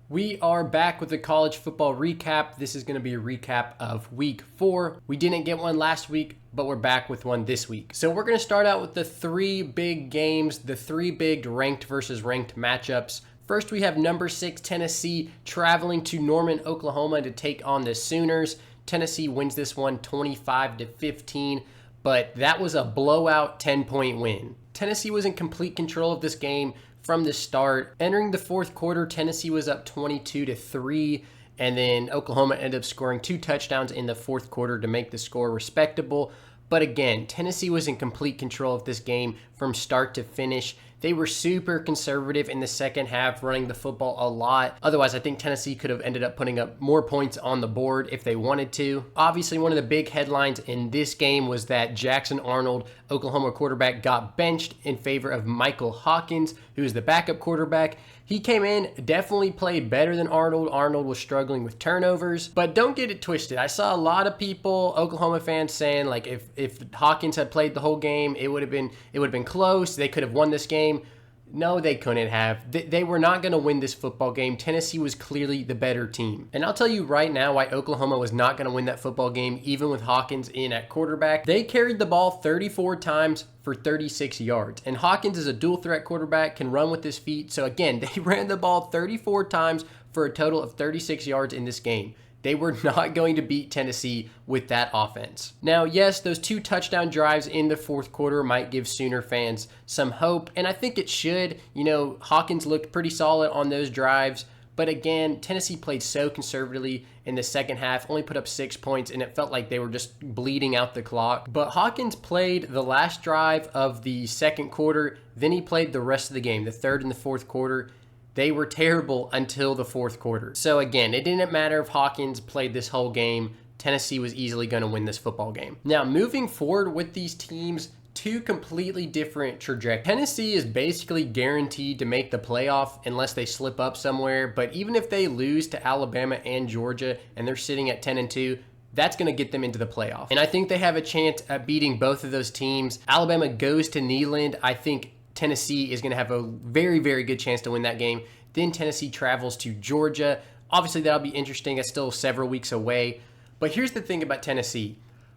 We are back with the college football recap. This is going to be a recap of week 4. We didn't get one last week, but we're back with one this week. So we're going to start out with the 3 big games, the 3 big ranked versus ranked matchups. First, we have number 6 Tennessee traveling to Norman, Oklahoma to take on the Sooners. Tennessee wins this one 25-15, but that was a blowout 10-point win. Tennessee was in complete control of this game from the start. Entering the fourth quarter, Tennessee was up 22-3, and then Oklahoma ended up scoring 2 touchdowns in the fourth quarter to make the score respectable. But again, Tennessee was in complete control of this game from start to finish. They were super conservative in the second half, running the football a lot. Otherwise, I think Tennessee could have ended up putting up more points on the board if they wanted to. Obviously, one of the big headlines in this game was that Jackson Arnold, Oklahoma quarterback, got benched in favor of Michael Hawkins, who is the backup quarterback. He came in, definitely played better than Arnold. Arnold was struggling with turnovers, but don't get it twisted. I saw a lot of people, Oklahoma fans, saying like if Hawkins had played the whole game, it would have been close. They could have won this game. No, they couldn't have. They were not going to win this football game. Tennessee was clearly the better team. And I'll tell you right now why Oklahoma was not going to win that football game, even with Hawkins in at quarterback. They carried the ball 34 times for 36 yards. And Hawkins is a dual threat quarterback, can run with his feet. So again, they ran the ball 34 times for a total of 36 yards in this game. They were not going to beat Tennessee with that offense. Now, yes, those 2 touchdown drives in the fourth quarter might give Sooner fans some hope, and I think it should. You know, Hawkins looked pretty solid on those drives, but again, Tennessee played so conservatively in the second half, only put up 6 points, and it felt like they were just bleeding out the clock. But Hawkins played the last drive of the second quarter, then he played the rest of the game, the third and the fourth quarter. They were terrible until the fourth quarter. So again, it didn't matter if Hawkins played this whole game. Tennessee was easily going to win this football game. Now, moving forward with these teams, 2 completely different trajectories. Tennessee is basically guaranteed to make the playoff unless they slip up somewhere. But even if they lose to Alabama and Georgia and they're sitting at 10-2, that's going to get them into the playoff. And I think they have a chance at beating both of those teams. Alabama goes to Neyland. I think Tennessee is going to have a very, very good chance to win that game. Then Tennessee travels to Georgia. Obviously, that'll be interesting. It's still several weeks away. But here's the thing about Tennessee.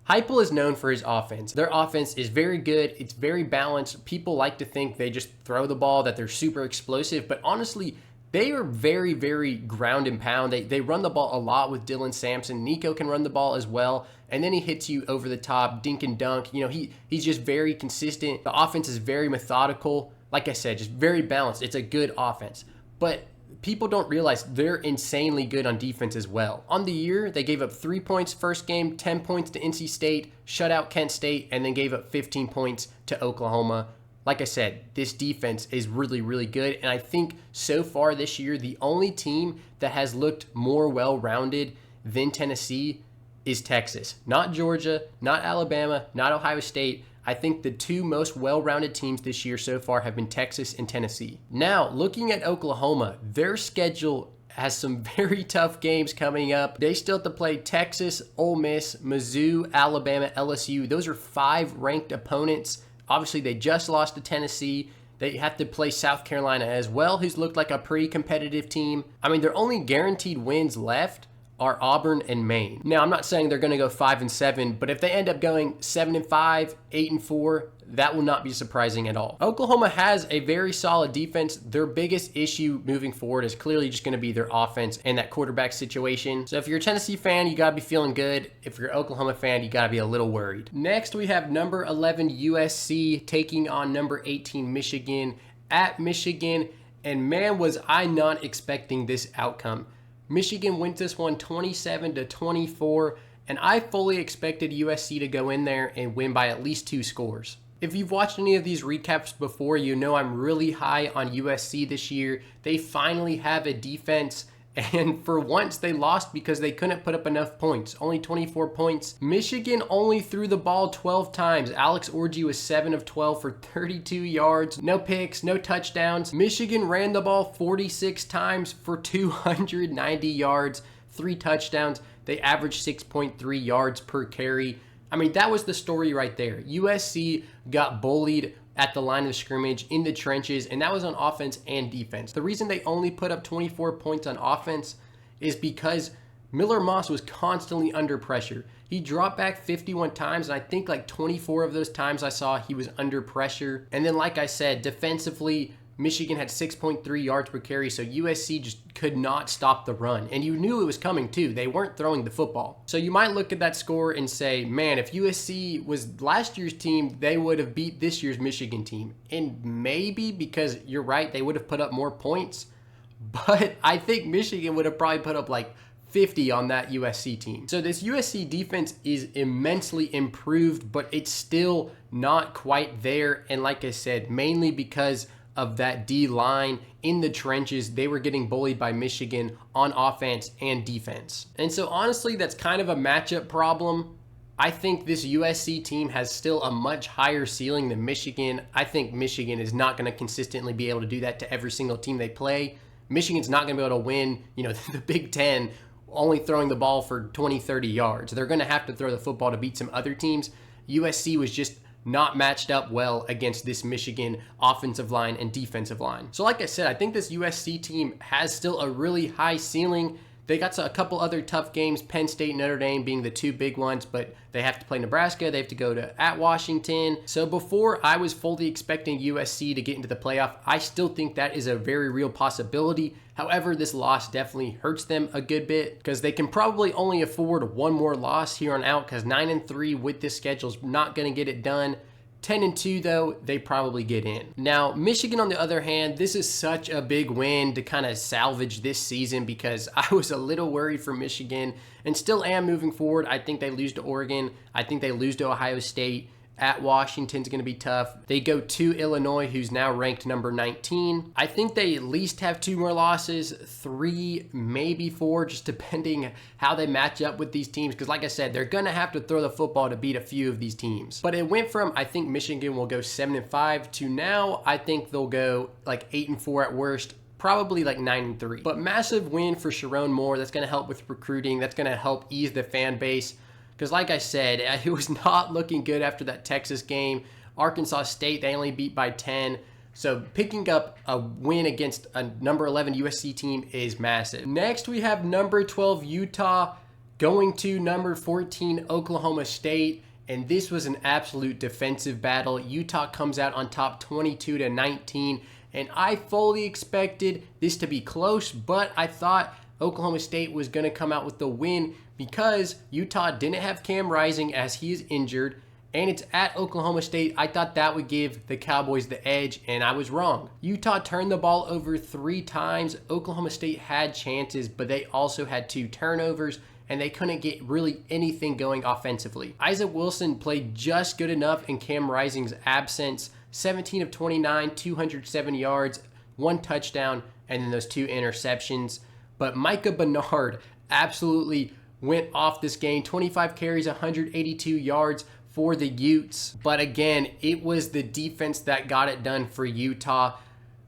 Heupel is known for his offense. Their offense is very good. It's very balanced. People like to think they just throw the ball, that they're super explosive. But honestly, they are very, very ground and pound. They run the ball a lot with Dylan Sampson. Nico can run the ball as well. And then he hits you over the top, dink and dunk. You know, he's just very consistent. The offense is very methodical. Like I said, just very balanced. It's a good offense. But people don't realize they're insanely good on defense as well. On the year, they gave up 3 points first game, 10 points to NC State, shut out Kent State, and then gave up 15 points to Oklahoma. Like I said, this defense is really, really good. And I think so far this year, the only team that has looked more well-rounded than Tennessee is Texas. Not Georgia, not Alabama, not Ohio State. I think the 2 most well-rounded teams this year so far have been Texas and Tennessee. Now, looking at Oklahoma, their schedule has some very tough games coming up. They still have to play Texas, Ole Miss, Mizzou, Alabama, LSU. Those are 5 ranked opponents. Obviously, they just lost to Tennessee. They have to play South Carolina as well, who's looked like a pretty competitive team. I mean, their only guaranteed wins left are Auburn and Maine. Now, I'm not saying they're going to go 5-7, but if they end up going 7-5, 8-4, that will not be surprising at all. Oklahoma has a very solid defense. Their biggest issue moving forward is clearly just going to be their offense and that quarterback situation. So if you're a Tennessee fan, you got to be feeling good. If you're an Oklahoma fan, you got to be a little worried. Next, we have number 11 USC taking on number 18 Michigan at Michigan. And man, was I not expecting this outcome. Michigan wins this one 27-24, and I fully expected USC to go in there and win by at least 2 scores. If you've watched any of these recaps before, you know I'm really high on USC this year. They finally have a defense, and for once they lost because they couldn't put up enough points. Only 24 points. Michigan only threw the ball 12 times. Alex Orji was 7 of 12 for 32 yards. No picks, no touchdowns. Michigan ran the ball 46 times for 290 yards, 3 touchdowns. They averaged 6.3 yards per carry. I mean, that was the story right there. USC got bullied at the line of scrimmage, in the trenches, and that was on offense and defense. The reason they only put up 24 points on offense is because Miller Moss was constantly under pressure. He dropped back 51 times, and I think like 24 of those times I saw he was under pressure. And then, like I said, defensively, Michigan had 6.3 yards per carry, so USC just could not stop the run. And you knew it was coming too. They weren't throwing the football. So you might look at that score and say, man, if USC was last year's team, they would have beat this year's Michigan team. And maybe, because you're right, they would have put up more points. But I think Michigan would have probably put up like 50 on that USC team. So this USC defense is immensely improved, but it's still not quite there. And like I said, mainly because of that D line in the trenches. They were getting bullied by Michigan on offense and defense. And so honestly, that's kind of a matchup problem. I think this USC team has still a much higher ceiling than Michigan. I think Michigan is not going to consistently be able to do that to every single team they play. Michigan's not going to be able to win, the Big Ten only throwing the ball for 20, 30 yards. They're going to have to throw the football to beat some other teams. USC was just not matched up well against this Michigan offensive line and defensive line. So like I said, I think this USC team has still a really high ceiling. They got a couple other tough games, Penn State, Notre Dame being the two big ones, but they have to play Nebraska. They have to go at Washington. So before I was fully expecting USC to get into the playoff, I still think that is a very real possibility. However, this loss definitely hurts them a good bit because they can probably only afford one more loss here on out, because 9-3 with this schedule is not going to get it done. 10-2 though, they probably get in. Now, Michigan on the other hand, this is such a big win to kind of salvage this season, because I was a little worried for Michigan and still am moving forward. I think they lose to Oregon. I think they lose to Ohio State. At Washington's going to be tough. They go to Illinois, who's now ranked number 19. I think they at least have 2 more losses, 3, maybe 4, just depending how they match up with these teams. Because like I said, they're going to have to throw the football to beat a few of these teams. But it went from, I think Michigan will go 7-5 to now I think they'll go like 8-4 at worst. Probably like 9-3. But massive win for Sharon Moore. That's going to help with recruiting. That's going to help ease the fan base. Because like I said, it was not looking good after that Texas game. Arkansas State, they only beat by 10. So picking up a win against a number 11 USC team is massive. Next, we have number 12 Utah going to number 14 Oklahoma State. And this was an absolute defensive battle. Utah comes out on top 22-19. And I fully expected this to be close, but I thought Oklahoma State was going to come out with the win because Utah didn't have Cam Rising as he is injured, and it's at Oklahoma State. I thought that would give the Cowboys the edge, and I was wrong. Utah turned the ball over 3 times. Oklahoma State had chances, but they also had 2 turnovers, and they couldn't get really anything going offensively. Isaac Wilson played just good enough in Cam Rising's absence. 17 of 29, 207 yards, 1 touchdown, and then those 2 interceptions. But Micah Bernard absolutely went off this game. 25 carries, 182 yards for the Utes. But again, it was the defense that got it done for Utah.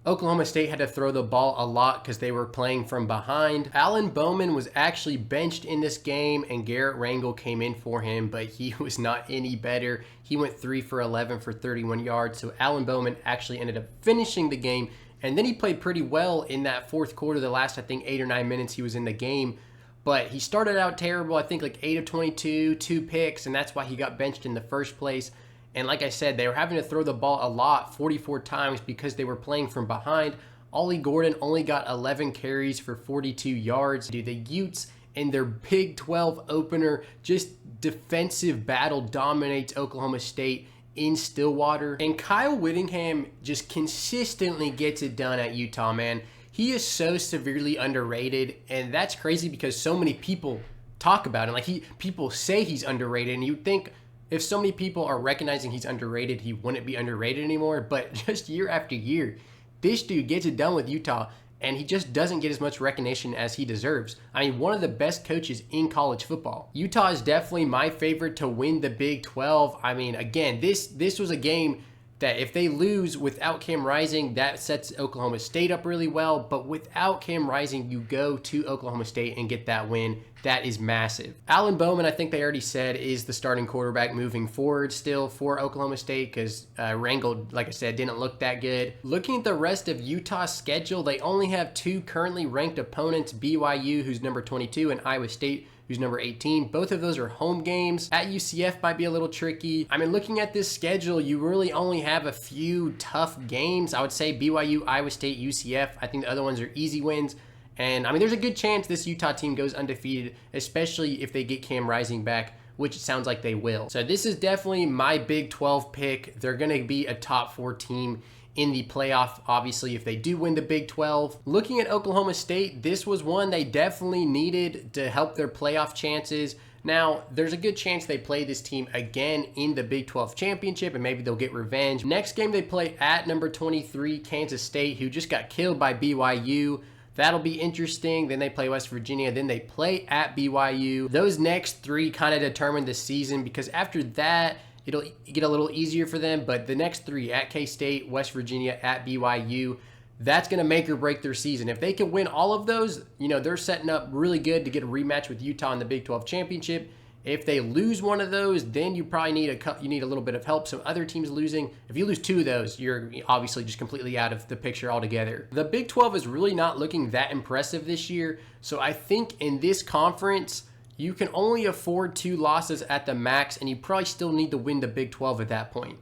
Oklahoma State had to throw the ball a lot because they were playing from behind. Alan Bowman was actually benched in this game, and Garrett Rangel came in for him, but he was not any better. He went 3 for 11 for 31 yards. So Alan Bowman actually ended up finishing the game. And then he played pretty well in that fourth quarter. The last, I think, 8 or 9 minutes he was in the game. But he started out terrible. I think like 8 of 22, 2 picks, and that's why he got benched in the first place. And like I said, they were having to throw the ball a lot, 44 times, because they were playing from behind. Ollie Gordon only got 11 carries for 42 yards. Dude, the Utes in their Big 12 opener, just defensive battle dominates Oklahoma State in Stillwater. And Kyle Whittingham just consistently gets it done at Utah, man. He is so severely underrated, and that's crazy because so many people talk about him. Like people say he's underrated, and you'd think if so many people are recognizing he's underrated, he wouldn't be underrated anymore. But just year after year, this dude gets it done with Utah, and he just doesn't get as much recognition as he deserves. I mean, one of the best coaches in college football. Utah is definitely my favorite to win the Big 12. I mean, again, this was a game that if they lose without Cam Rising, that sets Oklahoma State up really well. But without Cam Rising, you go to Oklahoma State and get that win. That is massive. Alan Bowman, I think they already said, is the starting quarterback moving forward still for Oklahoma State because Rangel, like I said, didn't look that good. Looking at the rest of Utah's schedule, they only have 2 currently ranked opponents, BYU, who's number 22, and Iowa State, who's number 18. Both of those are home games. At UCF might be a little tricky. I mean, looking at this schedule, you really only have a few tough games. I would say BYU, Iowa State, UCF. I think the other ones are easy wins. And I mean, there's a good chance this Utah team goes undefeated, especially if they get Cam Rising back, which it sounds like they will. So this is definitely my Big 12 pick. They're going to be a top 4 team in the playoff, obviously, if they do win the Big 12. Looking at Oklahoma State, this was one they definitely needed to help their playoff chances. Now, there's a good chance they play this team again in the Big 12 championship, and maybe they'll get revenge. Next game, they play at number 23, Kansas State, who just got killed by BYU. That'll be interesting. Then they play West Virginia. Then they play at BYU. Those next 3 kind of determine the season because after that, it'll get a little easier for them. But the next 3 at K-State, West Virginia, at BYU, that's going to make or break their season. If they can win all of those, you know, they're setting up really good to get a rematch with Utah in the Big 12 championship. If they lose one of those, then you probably need a little bit of help. So other teams losing, if you lose 2 of those, you're obviously just completely out of the picture altogether. The Big 12 is really not looking that impressive this year. So I think in this conference, you can only afford 2 losses at the max, and you probably still need to win the Big 12 at that point.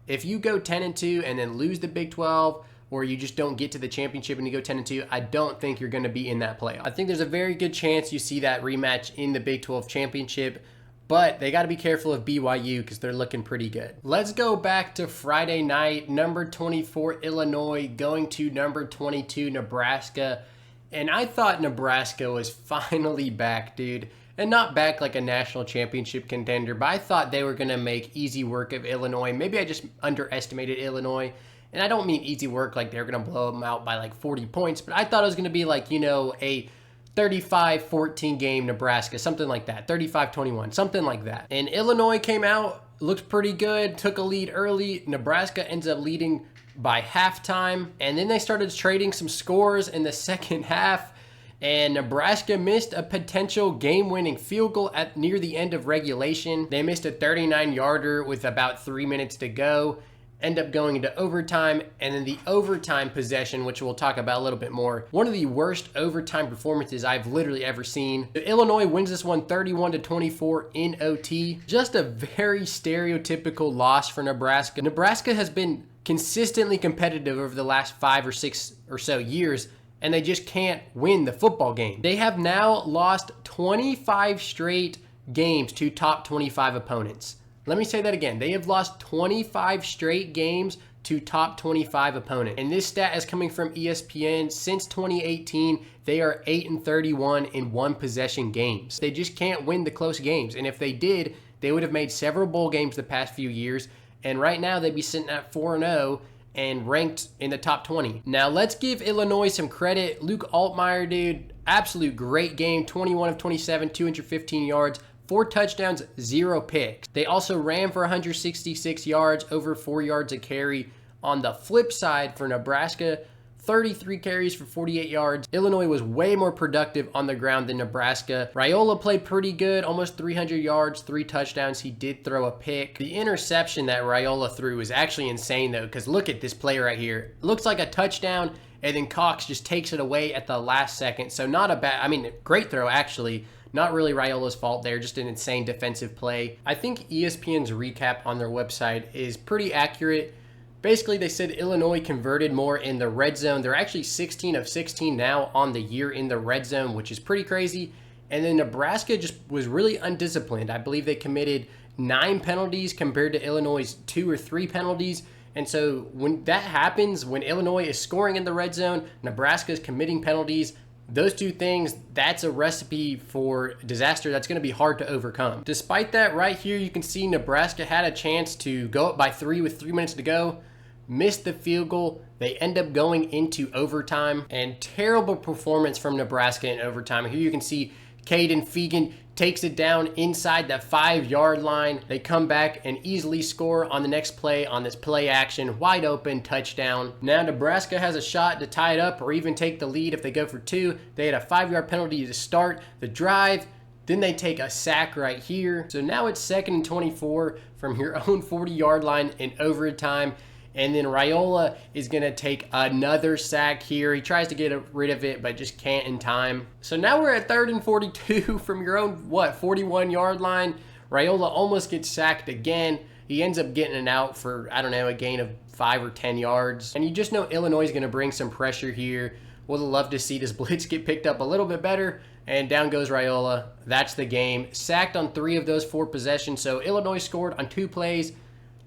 If you go 10-2 and then lose the Big 12, or you just don't get to the championship and you go 10-2, I don't think you're going to be in that playoff. I think there's a very good chance you see that rematch in the Big 12 championship, but they got to be careful of BYU because they're looking pretty good. Let's go back to Friday night. Number 24 Illinois going to number 22 Nebraska, and I thought Nebraska was finally back, dude. And not back like a national championship contender, but I thought they were going to make easy work of Illinois. Maybe I just underestimated Illinois. And I don't mean easy work like they're going to blow them out by like 40 points, but I thought it was going to be like, you know, a 35-14 game Nebraska, something like that, 35-21, something like that. And Illinois came out, looked pretty good, took a lead early. Nebraska ends up leading by halftime, and then they started trading some scores in the second half, and Nebraska missed a potential game-winning field goal at near the end of regulation. They missed a 39-yarder with about 3 minutes to go. End up going into overtime, and then the overtime possession, which we'll talk about a little bit more. One of the worst overtime performances I've literally ever seen. Illinois wins this one 31-24 in OT. Just a very stereotypical loss for Nebraska. Nebraska has been consistently competitive over the last 5 or 6 or so years, and they just can't win the football game. They have now lost 25 straight games to top 25 opponents. Let me say that again. They have lost 25 straight games to top 25 opponents. And this stat is coming from ESPN. Since 2018, they are 8-31 in one possession games. They just can't win the close games. And if they did, they would have made several bowl games the past few years. And right now they'd be sitting at 4-0 and ranked in the top 20. Now let's give Illinois some credit. Luke Altmaier, dude, absolute great game. 21 of 27, 215 yards. 4 touchdowns, 0 picks. They also ran for 166 yards, over 4 yards a carry. On the flip side for Nebraska, 33 carries for 48 yards. Illinois was way more productive on the ground than Nebraska. Raiola played pretty good, almost 300 yards, 3 touchdowns. He did throw a pick. The interception that Raiola threw is actually insane though, because look at this play right here. It looks like a touchdown, and then Cox just takes it away at the last second. So not a bad, I mean, great throw actually. Not really Raiola's fault there, just an insane defensive play. I think ESPN's recap on their website is pretty accurate. Basically, they said Illinois converted more in the red zone. They're actually 16 of 16 now on the year in the red zone, which is pretty crazy. And then Nebraska just was really undisciplined. I believe they committed 9 penalties compared to Illinois' 2 or 3 penalties. And so when that happens, when Illinois is scoring in the red zone, Nebraska is committing penalties. Those 2 things, that's a recipe for disaster that's going to be hard to overcome. Despite that, right here, you can see Nebraska had a chance to go up by 3 with 3 minutes to go, missed the field goal. They end up going into overtime, and terrible performance from Nebraska in overtime. Here you can see Caden Fegan takes it down inside the 5-yard line. They come back and easily score on the next play on this play action, wide open touchdown. Now Nebraska has a shot to tie it up or even take the lead if they go for 2. They had a 5-yard penalty to start the drive. Then they take a sack right here. So now it's 2nd and 24 from your own 40-yard line in overtime. And then Raiola is going to take another sack here. He tries to get rid of it, but just can't in time. So now we're at 3rd and 42 from your own, 41-yard line. Raiola almost gets sacked again. He ends up getting it out for, I don't know, a gain of 5 or 10 yards. And you just know Illinois is going to bring some pressure here. Would love to see this blitz get picked up a little bit better. And down goes Raiola. That's the game. Sacked on 3 of those 4 possessions. So Illinois scored on 2 plays.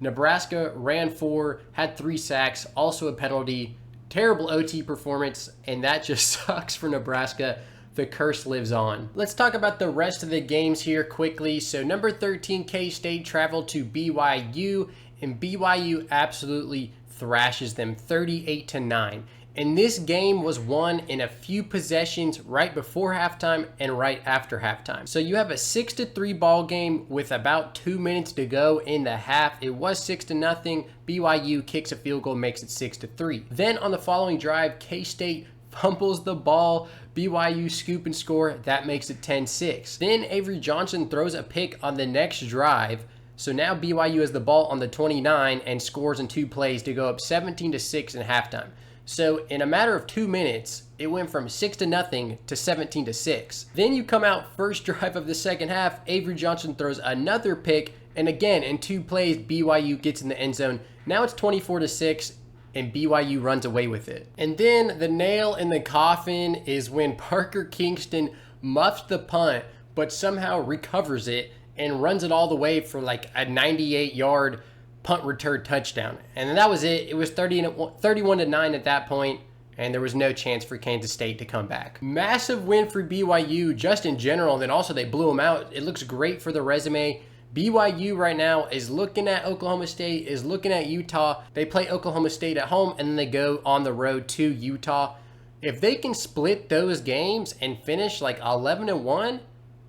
Nebraska ran 4, had 3 sacks, also a penalty. Terrible OT performance, and that just sucks for Nebraska. The curse lives on. Let's talk about the rest of the games here quickly. So number 13, K-State traveled to BYU, and BYU absolutely thrashes them 38-9. And this game was won in a few possessions right before halftime and right after halftime. So you have a 6-3 ball game with about 2 minutes to go in the half. It was 6-0. BYU kicks a field goal, makes it 6-3. Then on the following drive, K-State fumbles the ball. BYU scoop and score. That makes it 10-6. Then Avery Johnson throws a pick on the next drive. So now BYU has the ball on the 29 and scores in 2 plays to go up 17-6 in halftime. So in a matter of 2 minutes, it went from 6-0 to 17-6. Then you come out first drive of the second half, Avery Johnson throws another pick, and again in 2 plays, BYU gets in the end zone. Now it's 24-6, and BYU runs away with it. And then the nail in the coffin is when Parker Kingston muffs the punt, but somehow recovers it and runs it all the way for like a 98-yard punt return touchdown. And then that was it. It was 31-9 at that point, and there was no chance for Kansas State to come back. Massive win for BYU just in general, and then also they blew them out. It looks great for the resume. BYU right now is looking at Oklahoma State, is looking at Utah. They play Oklahoma State at home, and then they go on the road to Utah. If they can split those games and finish like 11-1,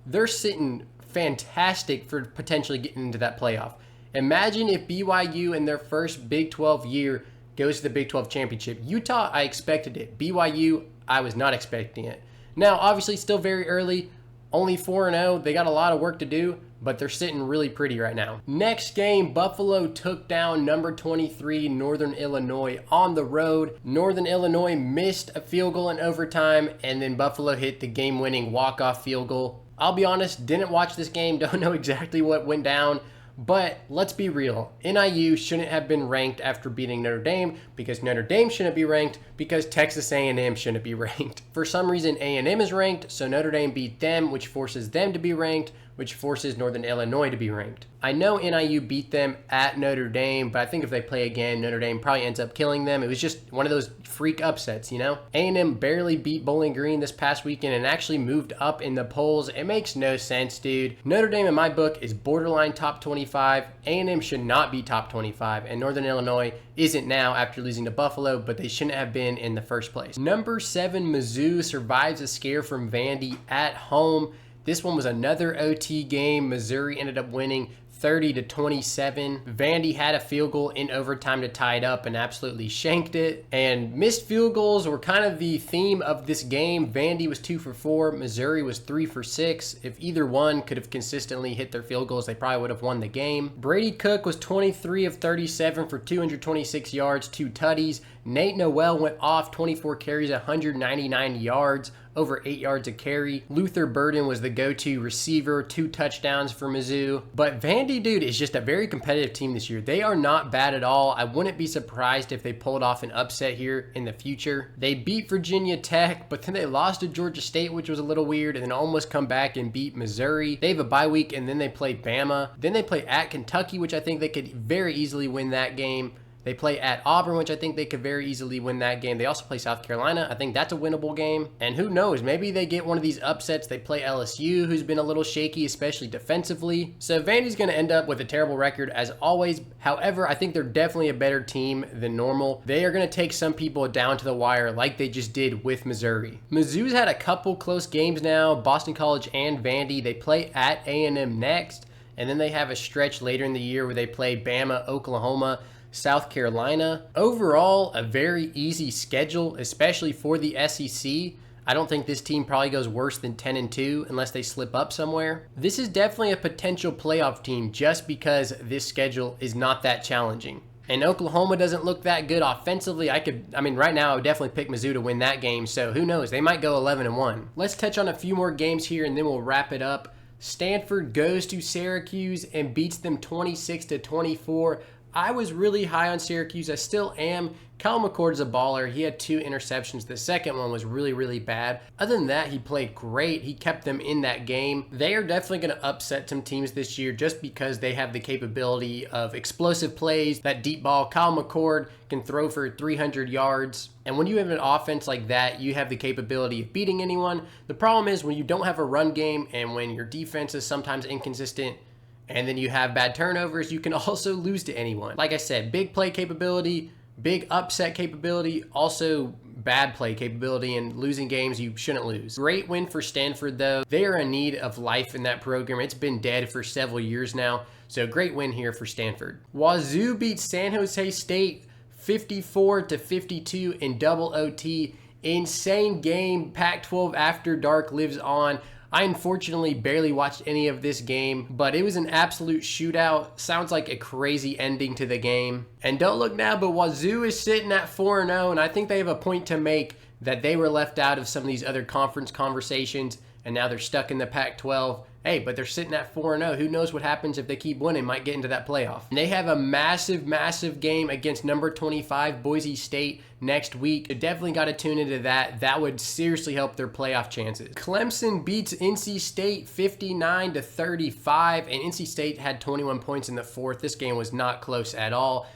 they're sitting fantastic for potentially getting into that playoff. Imagine if BYU in their first Big 12 year goes to the Big 12 championship. Utah, I expected it. BYU, I was not expecting it. Now, obviously, still very early. Only 4-0. They got a lot of work to do, but they're sitting really pretty right now. Next game, Buffalo took down number 23, Northern Illinois on the road. Northern Illinois missed a field goal in overtime, and then Buffalo hit the game-winning walk-off field goal. I'll be honest, didn't watch this game, don't know exactly what went down. But let's be real, NIU shouldn't have been ranked after beating Notre Dame because Notre Dame shouldn't be ranked because Texas A&M shouldn't be ranked. For some reason, A&M is ranked, so Notre Dame beat them, which forces them to be ranked, which forces Northern Illinois to be ranked. I know NIU beat them at Notre Dame, but I think if they play again, Notre Dame probably ends up killing them. It was just one of those freak upsets, you know? A&M barely beat Bowling Green this past weekend and actually moved up in the polls. It makes no sense, dude. Notre Dame, in my book, is borderline top 25. A&M should not be top 25, and Northern Illinois isn't now after losing to Buffalo, but they shouldn't have been in the first place. Number 7, Mizzou survives a scare from Vandy at home. This one was another OT game. Missouri ended up winning 30-27. Vandy had a field goal in overtime to tie it up and absolutely shanked it. And missed field goals were kind of the theme of this game. Vandy was 2 for 4. Missouri was 3 for 6. If either one could have consistently hit their field goals, they probably would have won the game. Brady Cook was 23 of 37 for 226 yards, 2 tutties. Nate Noel went off, 24 carries, 199 yards, over 8 yards a carry. Luther Burden was the go-to receiver, 2 touchdowns for Mizzou. But Vandy, dude, is just a very competitive team this year. They are not bad at all. I wouldn't be surprised if they pulled off an upset here in the future. They beat Virginia Tech, but then they lost to Georgia State, which was a little weird, and then almost come back and beat Missouri. They have a bye week, and then they play Bama. Then they play at Kentucky, which I think they could very easily win that game. They play at Auburn, which I think they could very easily win that game. They also play South Carolina. I think that's a winnable game. And who knows, maybe they get one of these upsets. They play LSU, who's been a little shaky, especially defensively. So Vandy's going to end up with a terrible record as always. However, I think they're definitely a better team than normal. They are going to take some people down to the wire like they just did with Missouri. Mizzou's had a couple close games now, Boston College and Vandy. They play at A&M next, and then they have a stretch later in the year where they play Bama, Oklahoma, South Carolina. Overall, a very easy schedule, especially for the SEC. I don't think this team probably goes worse than 10-2 unless they slip up somewhere. This is definitely a potential playoff team just because this schedule is not that challenging. And Oklahoma doesn't look that good offensively. Right now I would definitely pick Mizzou to win that game, so who knows? They might go 11-1. Let's touch on a few more games here and then we'll wrap it up. Stanford goes to Syracuse and beats them 26-24. I was really high on Syracuse. I still am. Kyle McCord's a baller. He had 2 interceptions. The second one was really, really bad. Other than that, he played great. He kept them in that game. They are definitely going to upset some teams this year just because they have the capability of explosive plays, that deep ball. Kyle McCord can throw for 300 yards. And when you have an offense like that, you have the capability of beating anyone. The problem is when you don't have a run game and when your defense is sometimes inconsistent, and then you have bad turnovers, you can also lose to anyone. Like I said, big play capability, big upset capability, also bad play capability, and losing games you shouldn't lose. Great win for Stanford though. They are in need of life in that program. It's been dead for several years now, so great win here for Stanford. Wazoo beats San Jose State 54-52 in double OT. Insane game. Pac-12 After Dark lives on. I unfortunately barely watched any of this game, but it was an absolute shootout. Sounds like a crazy ending to the game. And don't look now, but Wazoo is sitting at 4-0, and I think they have a point to make that they were left out of some of these other conference conversations, and now they're stuck in the Pac-12. Hey, but they're sitting at 4-0. Who knows what happens if they keep winning? Might get into that playoff. And they have a massive, massive game against number 25 Boise State next week. You definitely got to tune into that. That would seriously help their playoff chances. Clemson beats NC State 59-35, and NC State had 21 points in the fourth. This game was not close at all.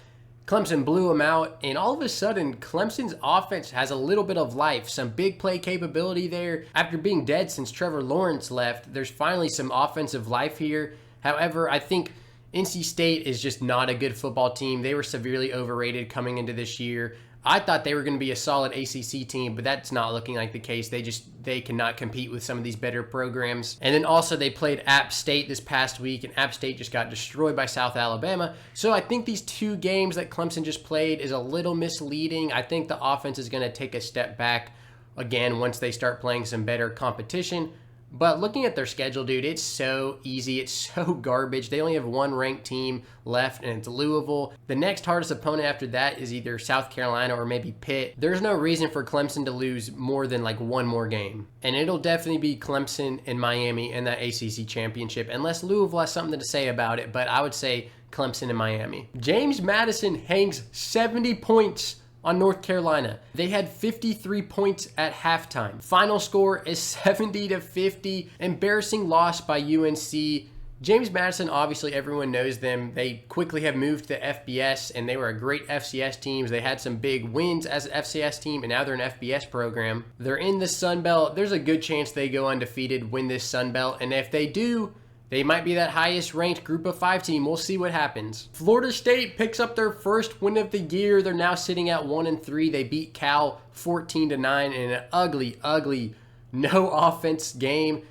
Clemson blew them out, and all of a sudden, Clemson's offense has a little bit of life, some big play capability there. After being dead since Trevor Lawrence left, there's finally some offensive life here. However, I think NC State is just not a good football team. They were severely overrated coming into this year. I thought they were going to be a solid ACC team, but that's not looking like the case. They cannot compete with some of these better programs. And then also they played App State this past week, and App State just got destroyed by South Alabama. So I think these 2 games that Clemson just played is a little misleading. I think the offense is going to take a step back again once they start playing some better competition. But looking at their schedule, dude, it's so easy. It's so garbage. They only have 1 ranked team left, and it's Louisville. The next hardest opponent after that is either South Carolina or maybe Pitt. There's no reason for Clemson to lose more than like 1 more game. And it'll definitely be Clemson and Miami in that ACC championship, unless Louisville has something to say about it. But I would say Clemson and Miami. James Madison hangs 70 points on North Carolina. They had 53 points at halftime. Final score is 70-50. Embarrassing loss by UNC. James Madison, obviously everyone knows them. They quickly have moved to FBS, and they were a great FCS team. They had some big wins as an FCS team, and now they're an FBS program. They're in the Sun Belt. There's a good chance they go undefeated, win this Sun Belt, and if they do, they might be that highest ranked group of 5 team. We'll see what happens. Florida State picks up their first win of the year. They're now sitting at 1-3. They beat Cal 14-9 in an ugly, no offense game.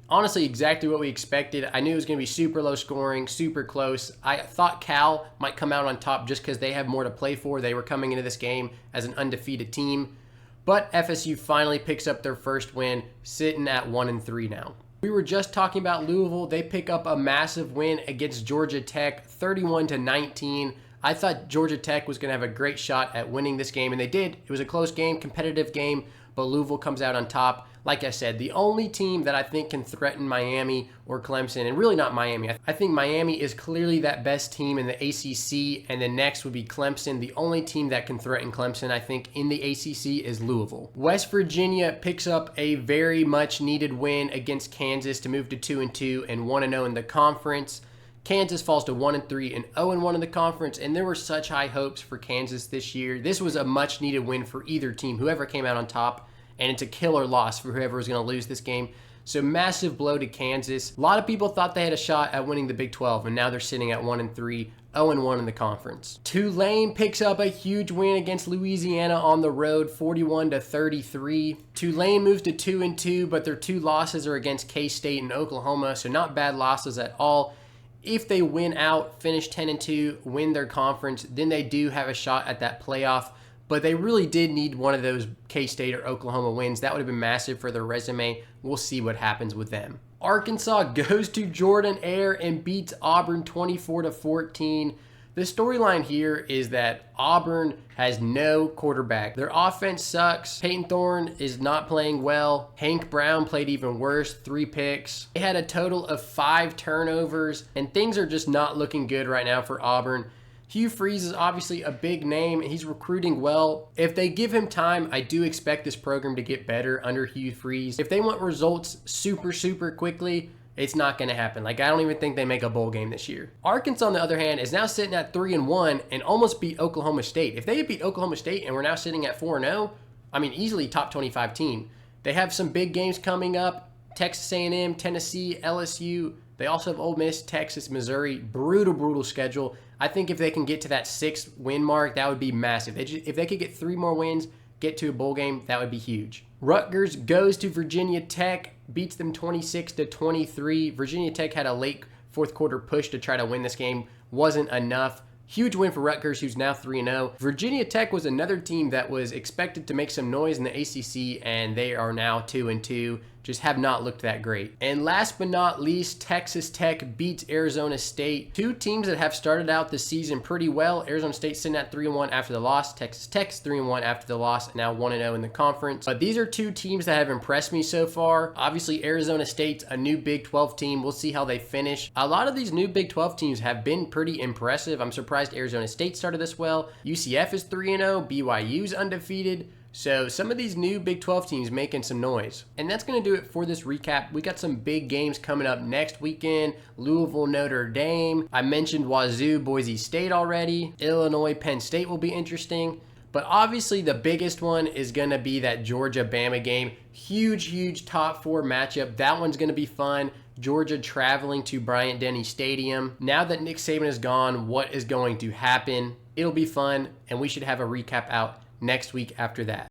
Honestly, exactly what we expected. I knew it was going to be super low scoring, super close. I thought Cal might come out on top just because they have more to play for. They were coming into this game as an undefeated team. But FSU finally picks up their first win, sitting at 1-3 now. We were just talking about Louisville. They pick up a massive win against Georgia Tech, 31-19. I thought Georgia Tech was going to have a great shot at winning this game, and they did. It was a close game, competitive game, but Louisville comes out on top. Like I said, the only team that I think can threaten Miami or Clemson, and really not Miami. I think Miami is clearly that best team in the ACC, and the next would be Clemson. The only team that can threaten Clemson, I think, in the ACC is Louisville. West Virginia picks up a very much needed win against Kansas to move to 2-2 and 1-0 in the conference. Kansas falls to 1-3 and 0-1 in the conference, and there were such high hopes for Kansas this year. This was a much needed win for either team, whoever came out on top, and it's a killer loss for whoever was going to lose this game. So massive blow to Kansas. A lot of people thought they had a shot at winning the Big 12, and now they're sitting at 1-3, 0-1 in the conference. Tulane picks up a huge win against Louisiana on the road, 41-33. Tulane moves to 2-2, but their two losses are against K-State and Oklahoma, so not bad losses at all. If they win out, finish 10-2, win their conference, then they do have a shot at that playoff. But they really did need one of those K-State or Oklahoma wins. That would have been massive for their resume. We'll see what happens with them. Arkansas goes to Jordan-Hare and beats Auburn 24-14. The storyline here is that Auburn has no quarterback. Their offense sucks. Peyton Thorne is not playing well. Hank Brown played even worse, 3 picks. They had a total of 5 turnovers, and things are just not looking good right now for Auburn. Hugh Freeze is obviously a big name. He's recruiting well. If they give him time, I do expect this program to get better under Hugh Freeze. If they want results super quickly, it's not going to happen. Like, I don't even think they make a bowl game this year. Arkansas, on the other hand, is now sitting at 3-1 and almost beat Oklahoma State. If they had beat Oklahoma State and we're now sitting at 4-0, I mean, easily top 25 team. They have some big games coming up. Texas A&M, Tennessee, LSU. They also have Ole Miss, Texas, Missouri. Brutal schedule. I think if they can get to that 6th win mark, that would be massive. If they could get 3 more wins, get to a bowl game, that would be huge. Rutgers goes to Virginia Tech, beats them 26-23. Virginia Tech had a late 4th quarter push to try to win this game. Wasn't enough. Huge win for Rutgers, who's now 3-0. Virginia Tech was another team that was expected to make some noise in the ACC, and they are now 2-2. Just have not looked that great. And last but not least, Texas Tech beats Arizona State. 2 teams that have started out the season pretty well. Arizona State sitting at 3-1 after the loss. Texas Tech's 3-1 after the loss, now 1-0 in the conference. But these are 2 teams that have impressed me so far. Obviously, Arizona State's a new Big 12 team. We'll see how they finish. A lot of these new Big 12 teams have been pretty impressive. I'm surprised Arizona State started this well. UCF is 3-0. BYU's undefeated. So some of these new Big 12 teams making some noise. And that's going to do it for this recap. We got some big games coming up next weekend. Louisville, Notre Dame. I mentioned Wazoo, Boise State already. Illinois, Penn State will be interesting. But obviously the biggest one is going to be that Georgia-Bama game. Huge top 4 matchup. That one's going to be fun. Georgia traveling to Bryant-Denny Stadium. Now that Nick Saban is gone, what is going to happen? It'll be fun, and we should have a recap out next week after that.